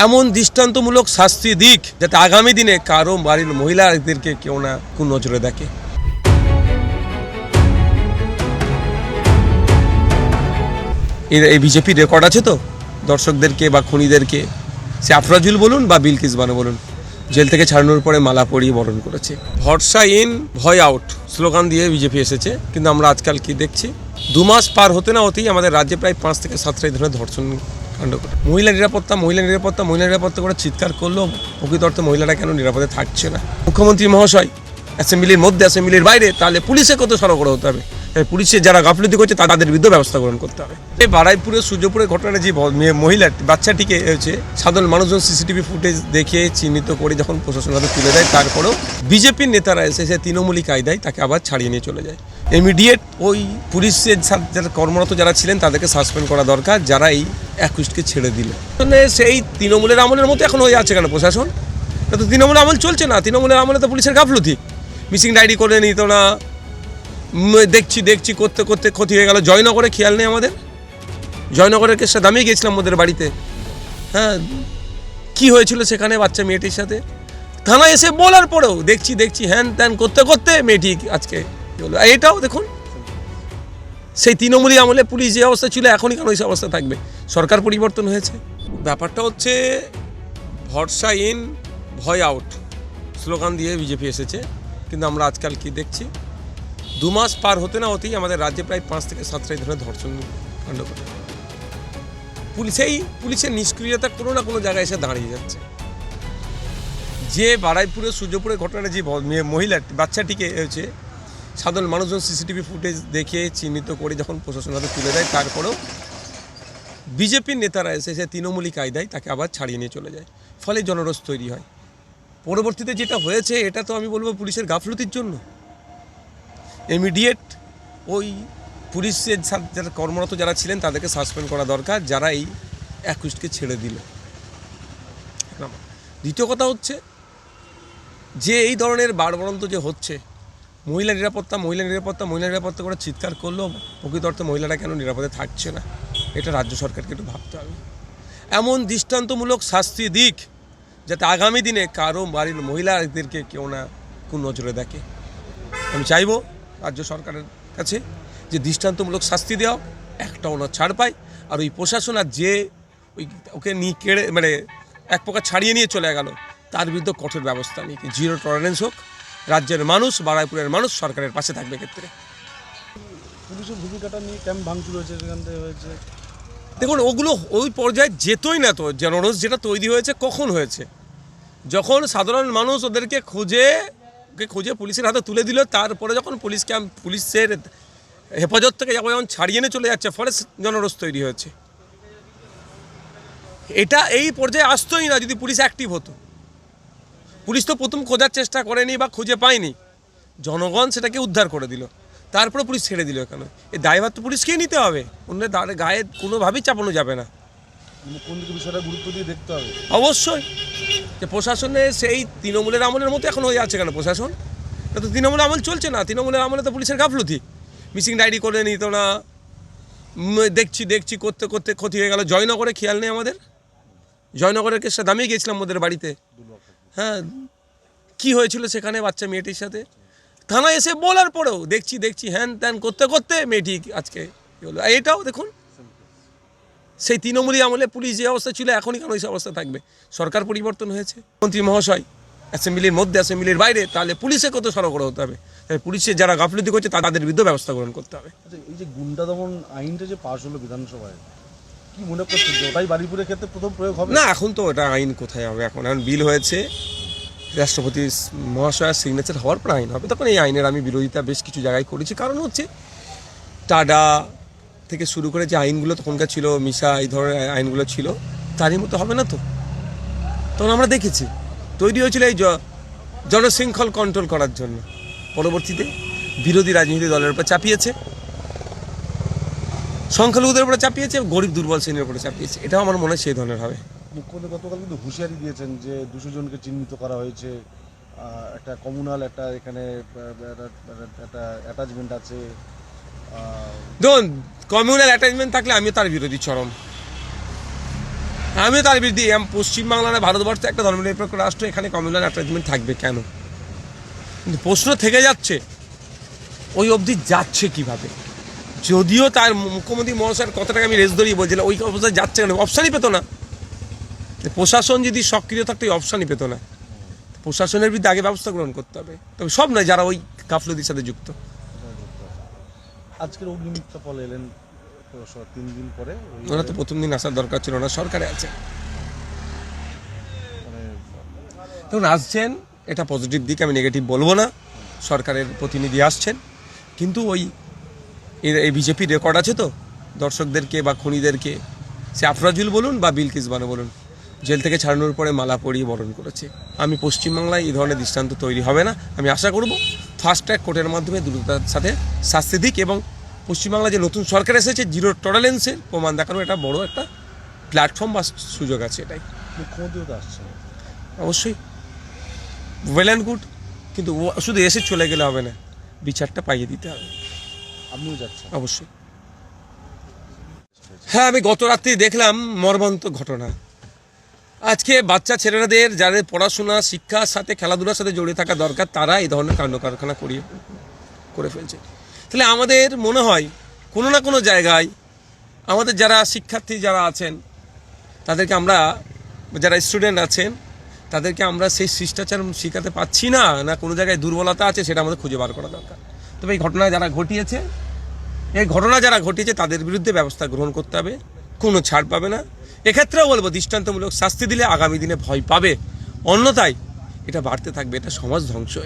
এমন দৃষ্টান্তমূলক শাস্তি দিক যাতে আগামী দিনে কারো বাড়ির মহিলাদেরকে কেউ না কোন নজরে দেখে। এই বিজেপি রেকর্ড আছে তো দর্শকদেরকে বা খুনিদেরকে, সে আফরাজুল বলুন বা বিলকিস বানু বলুন, জেল থেকে ছাড়ানোর পরে মালা পরিয়ে বরণ করেছে। ভরসা ইন ভয় আউট স্লোগান দিয়ে বিজেপি এসেছে, কিন্তু আমরা আজকাল কি দেখছি, 2 মাস পার হতে না হতেই আমাদের রাজ্যে প্রায় 5 থেকে 7টা এই ধরনের ধর্ষণ কাণ্ড করে। মহিলা নিরাপত্তা করে চিৎকার করলেও প্রকৃত অর্থে মহিলারা কেন নিরাপদে থাকছে না। মুখ্যমন্ত্রী মহাশয় অ্যাসেম্বলির মধ্যে অ্যাসেম্বলির বাইরে, তাহলে পুলিশে কত সরগর হতে হবে, পুলিশের যারা গাফলতি করছে তাদের বিরুদ্ধে ব্যবস্থা গ্রহণ করতে হবে। এই বারাইপুরের সূর্যপুরের ঘটনাটা যে মহিলা বাচ্চাটিকে হয়েছে, সাধারণ মানুষজন সিসিটিভি ফুটেজ দেখে চিহ্নিত করে যখন প্রশাসন হাতে তুলে দেয়, তারপরেও বিজেপির নেতারা এসে সে তৃণমূলী কায়দায় তাকে আবার ছাড়িয়ে নিয়ে চলে যায়। ইমিডিয়েট ওই পুলিশের যারা কর্মরত যারা ছিলেন তাদেরকে সাসপেন্ড করা দরকার, যারা এই অ্যাকুইস্টকে ছেড়ে দিল। সেই তৃণমূলের আমলের মতো এখন হয়ে আছে কেন প্রশাসন? তো তৃণমূলের আমল চলছে না, তৃণমূলের আমলে তো পুলিশের গাফলতি, মিসিং ডায়েরি করে নিত না, দেখছি করতে করতে ক্ষতি হয়ে গেল। জয়নগরে খেয়াল নেই আমাদের, জয়নগরের কেসটা দামিয়ে গিয়েছিলাম ওদের বাড়িতে। হ্যাঁ, কি হয়েছিল সেখানে বাচ্চা মেয়েটির সাথে, থানায় এসে বলার পরেও দেখছি হ্যান ত্যান করতে করতে মেয়েটি আজকে হলো। এটাও দেখুন, সেই তৃণমূলী আমলে পুলিশ যে অবস্থা ছিল এখনই কেন ওই অবস্থা থাকবে? সরকার পরিবর্তন হয়েছে। ব্যাপারটা হচ্ছে ভরসা ইন ভয় আউট স্লোগান দিয়ে বিজেপি এসেছে, কিন্তু আমরা আজকাল কি দেখছি, 2 মাস পার হতে না হতেই আমাদের রাজ্যে প্রায় 5 থেকে 7টা এই ধরনের ধর্ষণ কাণ্ড করে। পুলিশের নিষ্ক্রিয়তা কোনো না কোনো জায়গায় এসে দাঁড়িয়ে যাচ্ছে। যে বারাইপুরের সূর্যপুরের ঘটনাটা যে মহিলা বাচ্চাটিকে হয়েছে, সাধারণ মানুষজন সিসিটিভি ফুটেজ দেখে চিহ্নিত করে যখন প্রশাসন হাতে তুলে দেয়, তারপরেও বিজেপির নেতারা এসে সে তৃণমূলী কায়দায় তাকে আবার ছাড়িয়ে নিয়ে চলে যায়, ফলে জনরোষ তৈরি হয়। পরবর্তীতে যেটা হয়েছে এটা তো আমি বলবো পুলিশের গাফলতির জন্য। ইমিডিয়েট ওই পুলিশের যারা কর্মরত যারা ছিলেন তাদেরকে সাসপেন্ড করা দরকার, যারা এই অ্যাকুইস্টকে ছেড়ে দিল। দ্বিতীয় কথা হচ্ছে যে এই ধরনের বাড়বাড়ন্ত যে হচ্ছে, মহিলা নিরাপত্তা করে চিৎকার করলেও প্রকৃত অর্থে মহিলারা কেন নিরাপদে থাকছে না, এটা রাজ্য সরকারকে একটু ভাবতে হবে। এমন দৃষ্টান্তমূলক শাস্তি দিক যাতে আগামী দিনে কারো বাড়ির মহিলাদেরকে কেউ না কোন নজরে দেখে। আমি চাইব রাজ্য সরকারের কাছে যে দৃষ্টান্তমূলক শাস্তি দেওয়া, একটা ওনার ছাড় পায়, আর ওই প্রশাসন আর যে ওকে নিয়ে কেড়ে এক প্রকার ছাড়িয়ে নিয়ে চলে গেল, তার বিরুদ্ধে কঠোর ব্যবস্থা নিয়ে 0 টলারেন্স হোক। রাজ্যের মানুষ, বারাইপুরের মানুষ সরকারের পাশে থাকবে। ক্ষেত্রে পুলিশের ভূমিকাটা নিয়ে ক্যাম্প ভাঙচুর হয়েছে, সেখান থেকে হয়েছে। দেখুন, ওগুলো ওই পর্যায়ে যেতই না, তো জনরোষ যেটা তৈরি হয়েছে কখন হয়েছে, যখন সাধারণ মানুষ ওদেরকে খুঁজে পুলিশের হাতে তুলে দিল, তারপরে যখন পুলিশের হেফাজত থেকে যখন ছাড়িয়ে নিয়ে চলে যাচ্ছে, ফলে জনরোষ তৈরি হয়েছে। এটা এই পর্যায়ে আসতোই না যদি পুলিশ অ্যাক্টিভ হতো। পুলিশ তো প্রথম খোঁজার চেষ্টা করেনি বা খুঁজে পায়নি, জনগণ সেটাকে উদ্ধার করে দিল, তারপরে পুলিশ ছেড়ে দিল। কেন? এই দায়ভার তো পুলিশকেই নিতে হবে, অন্যের গায়ে কোনোভাবেই চাপানো যাবে না। কোন দিকে বিষয়টা গুরুত্ব দিয়ে দেখতে হবে অবশ্যই। যে প্রশাসনে সেই তৃণমূলের আমলের মতো এখন হয়ে আছে কেন প্রশাসন? তো তৃণমূলের আমল চলছে না, তৃণমূলের আমলে তো পুলিশের গাফলতি, মিসিং ডায়েরি করে নিত না, দেখছি করতে করতে ক্ষতি হয়ে গেল। জয়নগরে খেয়াল নেই আমাদের, জয়নগরের কেসটা দামিয়ে গিয়েছিলাম ওদের বাড়িতে। হ্যাঁ, কি হয়েছিল সেখানে বাচ্চা মেয়েটির সাথে, থানায় এসে বলার পরেও দেখছি হ্যান ত্যান করতে করতে মেয়েটি আজকে হলো। এটাও দেখুন, সেই তৃণমূলী আমলে পুলিশ যে অবস্থা ছিল এখনই কেন ওই অবস্থা থাকবে? সরকার পরিবর্তন হয়েছে। মন্ত্রী মহাশয় অ্যাসেম্বলির মধ্যে অ্যাসেম্বলির বাইরে, তাহলে পুলিশে কত সরগর হতে হবে, পুলিশের যারা গাফলতি করছে তাদের বিরুদ্ধে ব্যবস্থা গ্রহণ করতে হবে। এই যে গুন্ডা দমন আইনটা যে পাশ হলো বিধানসভায়, কি মনে করছেন যে ওটাই বারুইপুরের ক্ষেত্রে প্রথম প্রয়োগ হবে? না, এখন তো ওটা আইন কোথায় হবে, এখন বিল হয়েছে, রাষ্ট্রপতি মহাশয়ের সিগনেচার হওয়ার পর আইন হবে। তখন এই আইনের আমি বিরোধিতা বেশ কিছু জায়গায় করেছি, কারণ হচ্ছে টাডা থেকে শুরু করে যে আইনগুলো তখনকার ছিল, মিশা এই ধরনের আইনগুলো ছিল, তারই মতো হবে না তো। তখন আমরা দেখেছি তৈরি হয়েছিল এই জনশৃঙ্খল কন্ট্রোল করার জন্য, পরবর্তীতে বিরোধী রাজনৈতিক দলের উপর চাপিয়েছে, সংখ্যালঘুদের উপরে চাপিয়েছে, গরিব দুর্বল শ্রেণীর উপরে চাপিয়েছে। এটাও আমার মনে হয় সেই ধরনের হবে। মুখ্যমন্ত্রী গতকাল কিন্তু হুঁশিয়ারি দিয়েছেন যে 200 জনকে চিহ্নিত করা হয়েছে, একটা কমিউনাল একটা এখানে একটা অ্যাটাচমেন্ট আছে। দেখুন, কমিউনাল অ্যাটাচমেন্ট থাকলে আমিও তার বিরোধী চরম। আমিও তার বিরুদ্ধে পশ্চিমবাংলা না ভারতবর্ষে একটা ধর্মনিরপেক্ষ রাষ্ট্র, এখানে কমিউনাল অ্যাটাচমেন্ট থাকবে কেন? কিন্তু প্রশ্ন থেকে যাচ্ছে ওই অবধি যাচ্ছে কিভাবে? যদিও তার মুখ্যমন্ত্রী মহাশয়ের কথাটাকে আমি রেস ধরিয়ে বলছিলাম, ওই অবস্থায় যাচ্ছে কেন? অপশানই পেতো না। প্রশাসন যদি সক্রিয় থাকতো ওই অপশানই পেতো না। প্রশাসনের বিরুদ্ধে আগে ব্যবস্থা গ্রহণ করতে হবে, তবে সব নয়, যারা ওই গাফলতির সাথে যুক্ত। আজকের অগ্নিমিত্রা পল এলেন 3 দিন পরে। ওরা তো প্রথম দিন আসার দরকার ছিল না, সরকারে আছে মানে তখন আসছেন, এটা পজিটিভ দিক, আমি নেগেটিভ বলবো না। সরকারের প্রতিনিধি আসছেন, কিন্তু ওই এই বিজেপির রেকর্ড আছে তো, দর্শকদেরকে বা খুনিদেরকে, সে আফরাজুল বলুন বা বিলকিস বানো বলুন, জেল থেকে ছাড়ানোর পরে মালা পরিয়ে বরণ করেছে। আমি পশ্চিমবাংলায় এই ধরনের দৃষ্টান্ত তৈরি হবে না। আমি আশা করব ফাস্ট ট্র্যাক কোর্টের মাধ্যমে দ্রুততার সাথে শাস্তি দিক, এবং পশ্চিমবাংলা যে নতুন সরকার এসেছে জিরো টলারেন্সের প্রমাণ দেখানোর এটা বড় একটা প্ল্যাটফর্ম বা সুযোগ আছে। এটাই মুখ্যমন্ত্রীও তো আসছেন, অবশ্যই ওয়েল অ্যান্ড গুড, কিন্তু ও শুধু এসে চলে গেলে হবে না, বিচারটা পাইয়ে দিতে হবে। আপনিও যাচ্ছেন? অবশ্যই। হ্যাঁ, আমি গত রাত্রি দেখলাম মর্মান্তিক ঘটনা। আজকে বাচ্চা ছেলেরাদের যাদের পড়াশোনা শিক্ষার সাথে খেলাধুলার সাথে জড়িয়ে থাকা দরকার, তারা এই ধরনের কাণ্ড কারখানা করে ফেলছে। তাহলে আমাদের মনে হয় কোনো না কোনো জায়গায় আমাদের যারা শিক্ষার্থী যারা আছেন তাদেরকে আমরা, যারা স্টুডেন্ট আছেন তাদেরকে আমরা সেই শিষ্টাচার শেখাতে পাচ্ছি না, না কোনো জায়গায় দুর্বলতা আছে, সেটা আমাদের খুঁজে বার করা দরকার। তবে এই ঘটনা যারা ঘটিয়েছে তাদের বিরুদ্ধে ব্যবস্থা গ্রহণ করতে হবে, কোনো ছাড় পাবে না। এক্ষেত্রেও বলবো দৃষ্টান্তমূলক শাস্তি দিলে আগামী দিনে ভয় পাবে, অন্যথায় এটা বাড়তে থাকবে, এটা সমাজ ধ্বংস।